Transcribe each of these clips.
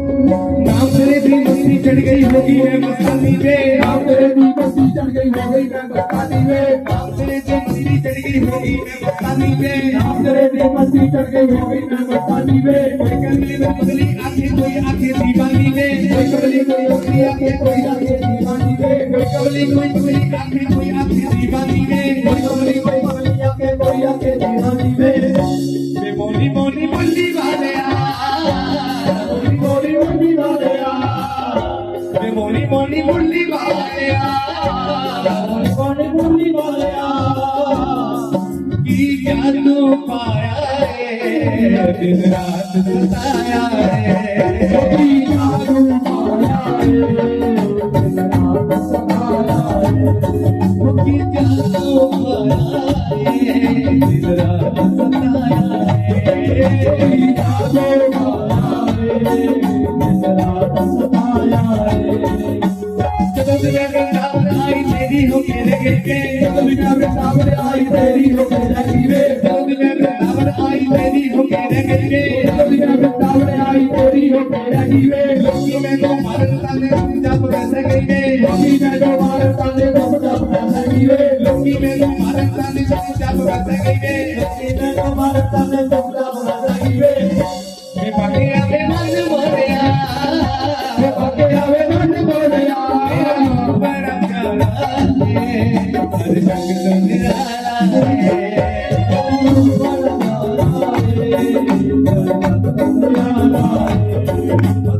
नाम तेरे भी मस्ती चढ़ गई होगी मैं मस्तानी पे, नाम तेरे भी मस्ती चढ़ गई होगी मैं मस्तानी पे, नाम तेरे भी मस्ती चढ़ गई होगी मैं मस्तानी पे, नाम तेरे भी मस्ती चढ़ गई होगी मैं मस्तानी पे। कोई कमली में पगली आंखें कोई आंखें दीवानी पे, कोई कमली कोई पगली आंखें कोई आंखें दीवानी पे, कोई कमली कोई पगली आंखें कोई आंखें दीवानी पे, कोई कमली कोई पगली आंखें कोई आंखें दीवानी पे। मोनी मोनी मुल्ली वाले मोनी मोनी मुल्ली वाले मोनी मोनी मुल्ली वाले मोनी मोनी मुल्ली वाले की जादू पाया है दिन रात सताया है, की जादू पाया है दिन रात सताया है, की जादू पाया है दिन रात सताया है, की जादू पाया है दिन रात सताया है। जब मैं वृंदावन आई तेरी हो मेरे गिरके, जब मैं वृंदावन आई तेरी हो मेरे गिरके, जब मैं वृंदावन आई तेरी हो मेरे गिरके, जब मैं वृंदावन आई तेरी हो मेरे गिरके। लोकी में तो मारन ताने जब वैसे गई रे, लोकी में तो मारन ताने जब वैसे गई रे, लोकी में तो मारन ताने जब वैसे गई रे, लोकी में तो मारन ताने जब वैसे गई रे। मैं पाके आवे मन मोरिया, मैं पाके आवे मन मोरिया, बड़ा प्यारा है हर रंग तो निराला है, बड़ा प्यारा है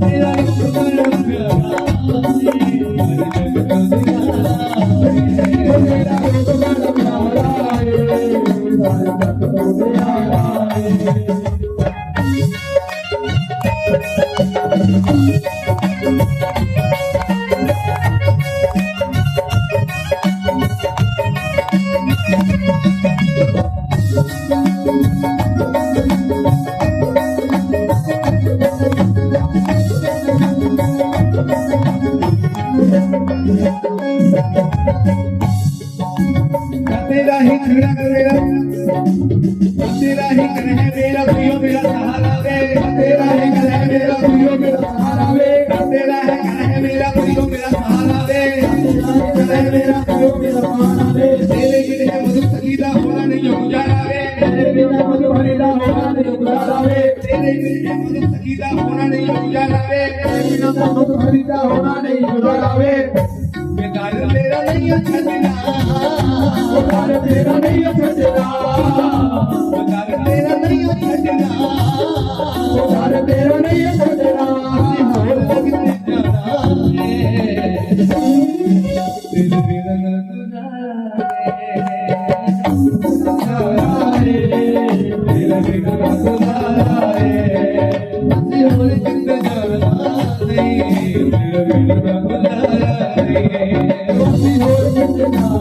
तेरा रूप बड़ा प्यारा है हर रंग तो निराला है, तेरा रूप बड़ा प्यारा है हर रंग तो निराला है। तेरा ही खड़ा कर मेरा, तेरा ही कर है मेरा प्रियो मेरा सहारा वे, तेरा ही कर है मेरा प्रियो मेरा सहारा वे, तेरा है कर है मेरा प्रियो मेरा सहारा वे, कर है मेरा प्रियो मेरा सहारा वे। तेरे बिना मधु सखीदा होना नहीं गुजारा वे, तेरे बिना मधु हरिदा होना नहीं गुजारा वे, तेरे बिना मधु सखीदा होना नहीं गुजारा वे, तेरे बिना मधु हरिदा होना नहीं गुजारा वे। बेकार तेरा नहीं छजना, बेकार तेरा नहीं छजना, बेकार तेरा नहीं छजना, बेकार तेरा नहीं छजना, होर लगने जाना है दिल बिना गुजारा है, दिल बिना गुजारा है, होर जिंद जाना नहीं दिल बिना गुजारा है, होर जिंद जाना